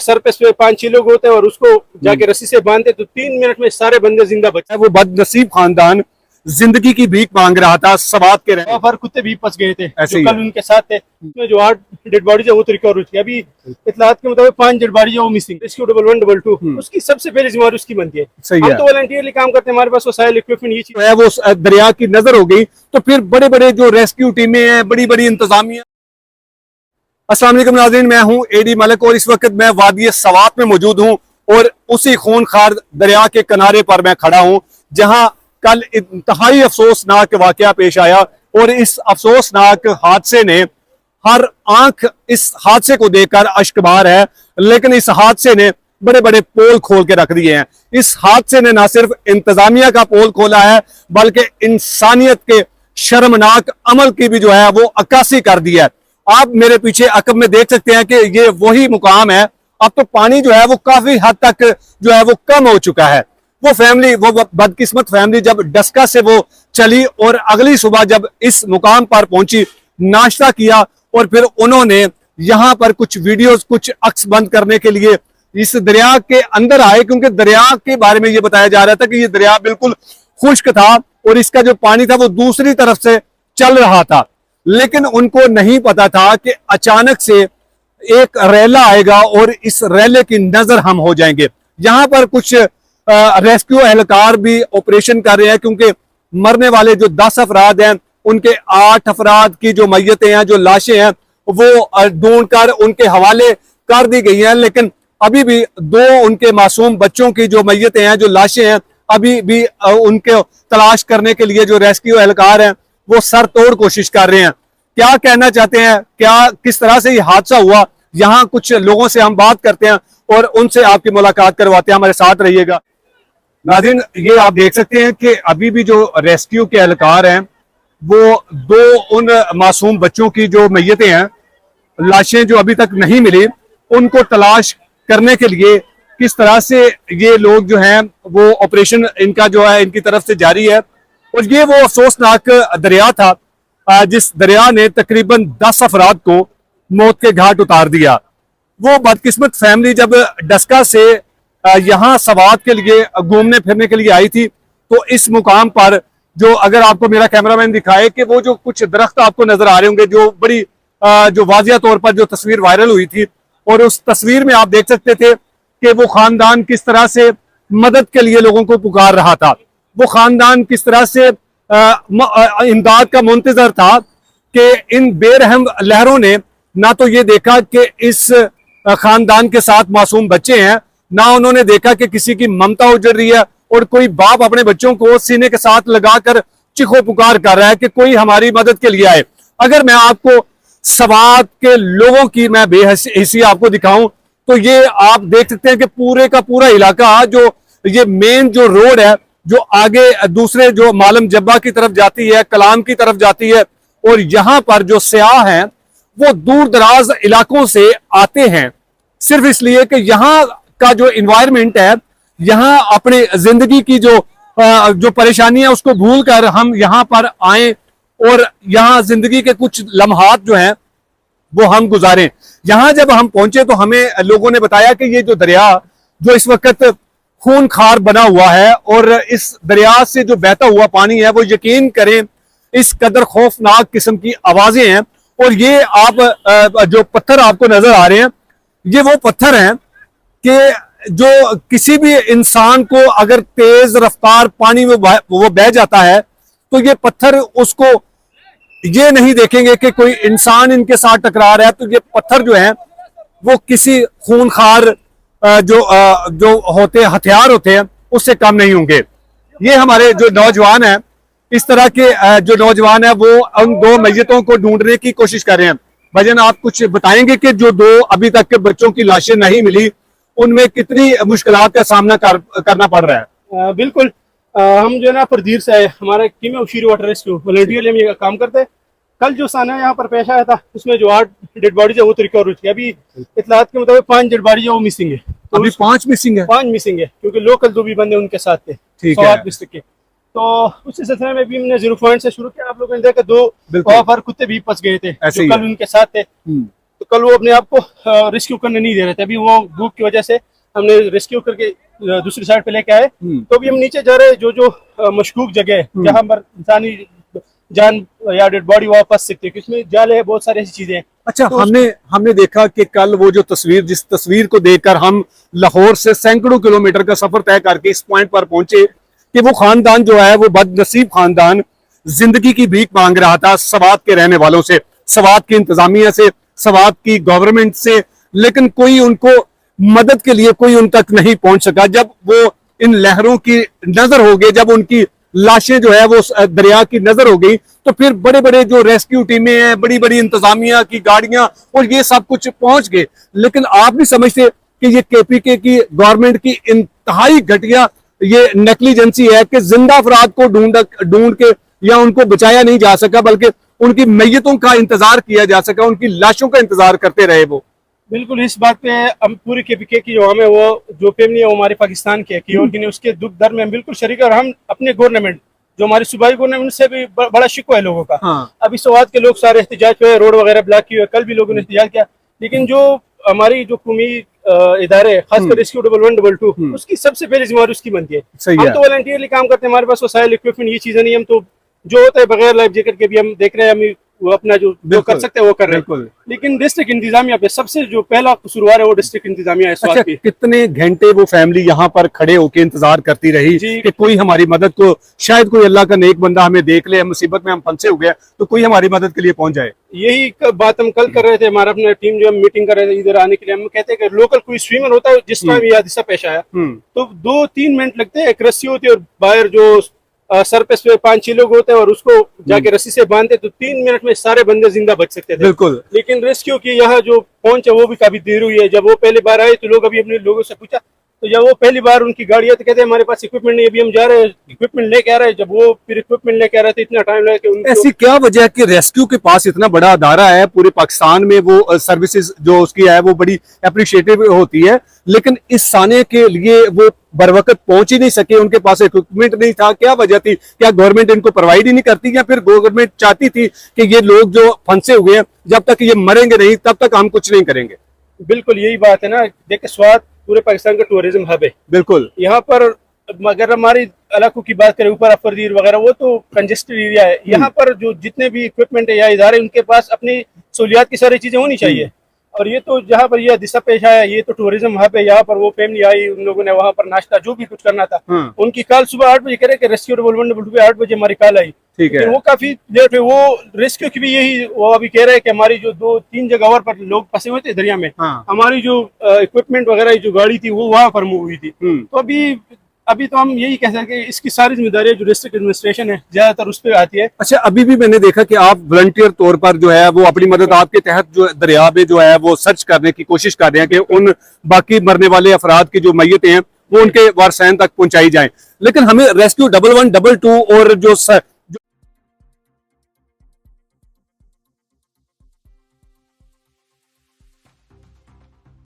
Sir पे 5-6 लोग होते हैं और उसको जाके रस्सी से बांधते तो 3 मिनट में सारे बंदे जिंदा बचे। वो बदनसीब खानदान जिंदगी की भीख मांग रहा था, सवात के रहे पर कुत्ते भी फंस गए थे ऐसे जो कल उनके साथ थे। उसमें जो 8 डेड बॉडीज है वो तो रिकवर हो चुकी है। अभी इत्तलात के मुताबिक 5 डेड बॉडीज है वो मिसिंग। रेस्क्यू 11122 उसकी सबसे पहली जिम्मेदारी उसकी बनती है। हम तो वॉलंटियरली काम करते हैं, हमारे पास वसाइल इक्विपमेंट ये चीज है। वो दरिया की नजर हो गई तो फिर बड़े बड़े जो रेस्क्यू टीमें हैं, बड़ी बड़ी इंतजामिया। अस्सलाम वालेकुम नाज़रीन, मैं हूं एडी मलिक और इस वक्त मैं वादी सवात में मौजूद हूं और उसी खूनखार दरिया के किनारे पर मैं खड़ा हूं जहां कल इंतहाई अफसोसनाक वाकया पेश आया और इस अफसोसनाक हादसे ने हर आंख इस हादसे को देखकर अश्कबार है। लेकिन इस हादसे ने बड़े बड़े पोल खोल के रख दिए हैं। इस हादसे ने ना सिर्फ इंतजामिया का पोल खोला है बल्कि इंसानियत के शर्मनाक अमल की भी जो है वो अक्कासी कर दी है। आप मेरे पीछे अकब में देख सकते हैं कि ये वही मुकाम है। अब तो पानी जो है वो काफी हद तक जो है वो कम हो चुका है। वो फैमिली, वो बदकिस्मत फैमिली जब डस्का से वो चली और अगली सुबह जब इस मुकाम पर पहुंची, नाश्ता किया और फिर उन्होंने यहां पर कुछ वीडियोस, कुछ अक्स बंद करने के लिए इस दरिया के अंदर आए, क्योंकि दरिया के बारे में ये बताया जा रहा था कि ये दरिया बिल्कुल खुश्क था और इसका जो पानी था वो दूसरी तरफ से चल रहा था। लेकिन उनको नहीं पता था कि अचानक से एक रैला आएगा और इस रैले की नजर हम हो जाएंगे। यहां पर कुछ रेस्क्यू एहलकार भी ऑपरेशन कर रहे हैं, क्योंकि मरने वाले जो 10 अफराद हैं उनके 8 अफराद की जो मैयतें हैं, जो लाशें हैं, वो ढूंढकर उनके हवाले कर दी गई हैं। लेकिन अभी भी 2 उनके मासूम बच्चों की जो मैयतें हैं, जो लाशें हैं, अभी भी उनके तलाश करने के लिए जो रेस्क्यू एहलकार हैं वो सर तोड़ कोशिश कर रहे हैं। क्या कहना चाहते हैं, क्या किस तरह से ये हादसा हुआ, यहाँ कुछ लोगों से हम बात करते हैं और उनसे आपकी मुलाकात करवाते हैं। हमारे साथ रहिएगा। नाज़रीन, ये आप देख सकते हैं कि अभी भी जो रेस्क्यू के एहलकार हैं वो 2 उन मासूम बच्चों की जो मैयतें हैं, लाशें जो अभी तक नहीं मिली, उनको तलाश करने के लिए किस तरह से ये लोग जो हैं वो ऑपरेशन इनका जो है इनकी तरफ से जारी है। और ये वो अफसोसनाक दरिया था जिस दरिया ने तकरीबन 10 अफराद को मौत के घाट उतार दिया। वो बदकिस्मत फैमिली जब डस्का से यहाँ सवात के लिए घूमने फिरने के लिए आई थी तो इस मुकाम पर जो, अगर आपको मेरा कैमरामैन दिखाए कि वो जो कुछ दरख्त आपको नजर आ रहे होंगे, जो बड़ी जो वाजिया तौर पर जो तस्वीर वायरल हुई थी, और उस तस्वीर में आप देख सकते थे कि वो खानदान किस तरह से मदद के लिए लोगों को पुकार रहा था। वो खानदान किस तरह से इमदाद का मुंतजर था कि इन बेरहम लहरों ने ना तो ये देखा कि इस खानदान के साथ मासूम बच्चे हैं, ना उन्होंने देखा कि किसी की ममता उजड़ रही है और कोई बाप अपने बच्चों को सीने के साथ लगाकर चिखो पुकार कर रहा है कि कोई हमारी मदद के लिए आए। अगर मैं आपको सवात के लोगों की मैं बेहसी आपको दिखाऊं तो ये आप देख सकते हैं कि पूरे का पूरा इलाका, जो ये मेन जो रोड है जो आगे दूसरे जो मालम जब्बा की तरफ जाती है, कलाम की तरफ जाती है, और यहाँ पर जो सयाह हैं वो दूर दराज इलाकों से आते हैं सिर्फ इसलिए कि यहाँ का जो इन्वायरमेंट है, यहाँ अपनी जिंदगी की जो परेशानी है उसको भूल कर हम यहाँ पर आए और यहाँ जिंदगी के कुछ लम्हात जो हैं वो हम गुजारें। यहाँ जब हम पहुंचे तो हमें लोगों ने बताया कि ये जो दरिया जो इस वक्त खूनखार बना हुआ है और इस दरिया से जो बहता हुआ पानी है वो यकीन करें इस कदर खौफनाक किस्म की आवाजें हैं। और ये आप जो पत्थर आपको नजर आ रहे हैं, ये वो पत्थर हैं कि जो किसी भी इंसान को अगर तेज रफ्तार पानी में वो बह जाता है तो ये पत्थर उसको ये नहीं देखेंगे कि कोई इंसान इनके साथ टकरा रहा है, तो ये पत्थर जो है वो किसी खूनखार जो होते हथियार होते हैं उससे कम नहीं होंगे। ये हमारे जो नौजवान हैं, इस तरह के जो नौजवान है वो उन 2 मैयतों को ढूंढने की कोशिश कर रहे हैं। भाईजान, आप कुछ बताएंगे कि जो 2 अभी तक के बच्चों की लाशें नहीं मिली उनमें कितनी मुश्किलात का सामना करना पड़ रहा है? बिल्कुल, हम जो है ना परदीर से हमारा टीम है उशीर वाटर रेस्क्यू, वॉलंटियरली हम ये काम करते हैं। कल जो साना यहाँ पर पेश आया था उसमें जो 8 डेड बॉडीज है वो तो रिकवर हो चुकी है। अभी इत्तलात के मुताबिक 5 डेड बॉडीज है वो मिसिंग है। तो अभी 5 मिसिंग है? 5 मिसिंग है, क्योंकि लोकल 2 भी बंदे उनके साथ थे सवात डिस्ट्रिक्ट के। तो उसी सिलसिले में भी हमने 0 पॉइंट से शुरू किया। आप लोगों ने देखा 2 वहां पर कुत्ते भी फंस गए थे जो कल उनके साथ थे। तो कल वो अपने आप को रेस्क्यू करने नहीं दे रहे थे। अभी वो भूख की वजह से हमने रेस्क्यू करके दूसरी साइड पे लेके आए। तो अभी हम नीचे जा रहे हैं, जो मशकूक जगह है जहाँ पर इंसानी जान या डेड बॉडी वहाँ फंस सकती है, क्योंकि इसमें जाले है, बहुत सारी ऐसी चीजें हैं। अच्छा, तो हमने देखा कि कल वो जो जिस तस्वीर को देखकर हम लाहौर से सैकड़ों किलोमीटर का सफर तय करके इस पॉइंट पर पहुंचे कि वो खानदान जो है, वो बदनसीब खानदान जिंदगी की भीख मांग रहा था सवात के रहने वालों से, सवात की इंतजामिया से, सवात की गवर्नमेंट से, लेकिन कोई उनको मदद के लिए कोई उन तक नहीं पहुंच सका। जब वो इन लहरों की नजर हो गई, जब उनकी लाशें जो है वो दरिया की नजर हो गई, तो फिर बड़े बड़े जो रेस्क्यू टीमें हैं, बड़ी बड़ी इंतजामिया की गाड़ियां और ये सब कुछ पहुंच गए। लेकिन आप नहीं समझते कि ये केपीके की गवर्नमेंट की इंतहाई घटिया ये नेग्लिजेंसी है कि जिंदा अफराद को ढूंढ के या उनको बचाया नहीं जा सका, बल्कि उनकी मैयतों का इंतजार किया जा सका, उनकी लाशों का इंतजार करते रहे वो। बिल्कुल, इस बात पे हम पूरी केपीके की जो हमें वो जो फैमिली है वो हमारे पाकिस्तान की है कि और उसके दुख दर्द में हम बिल्कुल शरीक है। और हम अपने गवर्नमेंट जो हमारी सूबाई गवर्नमेंट से भी बड़ा शिकवा है लोगों का। हाँ। अभी सवात के लोग सारे एहतजाज पे, रोड वगैरह ब्लॉक किए हुए, कल भी लोगों ने एहतजाज किया। लेकिन जो हमारी जो कौमी इदारे खासकर रेस्क्यू 1112 उसकी सबसे पहली जिम्मेदारी उसकी बनती है। हम तो वॉलंटियरली काम करते हैं, हमारे पास वसाइल इक्विपमेंट ये चीजें नहीं, हम तो जो होता है बगैर लाइफ जैकेट के भी हम देख रहे हैं, हम वो अपना जो कर सकते हैं वो कर रहे हैं। लेकिन डिस्ट्रिक्ट इंतजामिया पे सबसे जो पहला कसूरवार है वो डिस्ट्रिक्ट इंतजामिया है। अच्छा, कितने घंटे वो फैमिली यहाँ पर खड़े होकर इंतजार करती रही कि कोई हमारी मदद को, शायद कोई अल्लाह का नेक बंदा हमें देख ले, मुसीबत में हम फंसे हुए हैं तो कोई हमारी मदद के लिए पहुंच जाए। यही बात हम कल कर रहे थे, हमारा अपना टीम जो हम मीटिंग कर रहे थे इधर आने के लिए। हम कहते हैं कि लोकल कोई स्विमर होता है जिस टाइम ये हादसा पेश आया तो 2-3 मिनट लगते हैं। एक रस्सी होती है और बाहर जो सरफेस पे 5-6 लोग होते हैं और उसको जाके रस्सी से बांधते, तो 3 मिनट में सारे बंदे जिंदा बच सकते थे। बिल्कुल। लेकिन रेस्क्यू की यहाँ जो पहुंच है वो भी काफी देर हुई है। जब वो पहली बार आए तो लोग अभी अपने लोगों से पूछा, तो जब वो पहली बार उनकी गाड़ी है तो कहते हैं हमारे पास इक्विपमेंट नहीं, अभी हम जा रहे हैं इक्विपमेंट लेके आ रहे हैं। जब वो फिर इक्विपमेंट लेके आ रहे थे इतना टाइम लगा कि उनको। ऐसी क्या वजह है कि रेस्क्यू के पास इतना बड़ा अदारा है पूरे पाकिस्तान में, वो सर्विसेज जो उसकी है वो बड़ी अप्रिशिएटिव होती है, लेकिन इस साने के लिए वो बर वक्त पहुंच ही नहीं सके, उनके पास इक्विपमेंट नहीं था? क्या वजह थी? क्या गवर्नमेंट इनको प्रोवाइड ही नहीं करती, या फिर गवर्नमेंट चाहती थी कि ये लोग जो फंसे हुए हैं जब तक ये मरेंगे नहीं तब तक हम कुछ नहीं करेंगे? बिल्कुल यही बात है ना। देखिए, स्वात पूरे पाकिस्तान का टूरिज्म हब है। बिल्कुल, यहाँ पर अगर हमारी इलाकों की बात करें, ऊपर अफरदीर वगैरह, वो तो कंजेस्टेड एरिया है। यहाँ पर जो जितने भी इक्विपमेंट है या इदारे, उनके पास अपनी सहूलियात की सारी चीजें होनी चाहिए। और ये तो जहाँ पर यह दिशा पेश आया, ये तो टूरिज्म हब है। यहाँ पर वो फैमिली आई, उन लोगों ने वहाँ पर नाश्ता जो भी कुछ करना था, उनकी कॉल सुबह 8 बजे करे कि रेस्क्यू 1112 पे 8 बजे हमारी कॉल आई। ठीक है, वो काफी लेट है। वो रेस्क्यू की भी यही वो अभी कह रहे हैं कि हमारी जो 2-3 जगह और पर लोग फंसे हुए थे दरिया में, हमारी जो इक्विपमेंट वगैरह जो गाड़ी थी वो वहाँ पर मूव हुई थी। तो अभी तो हम यही कह सकते हैं कि इसकी सारी जिम्मेदारी जो डिस्ट्रिक्ट एडमिनिस्ट्रेशन है ज्यादातर उस पर आती है। अच्छा, अभी भी मैंने देखा कि आप वॉलंटियर तौर पर जो है वो अपनी मदद आपके तहत जो दरिया में जो है वो सर्च करने की कोशिश कर रहे हैं कि उन बाकी मरने वाले अफराद की जो मैयतें हैं वो उनके वारसैन तक पहुंचाई जाएं। लेकिन हमें रेस्क्यू 1112 और जो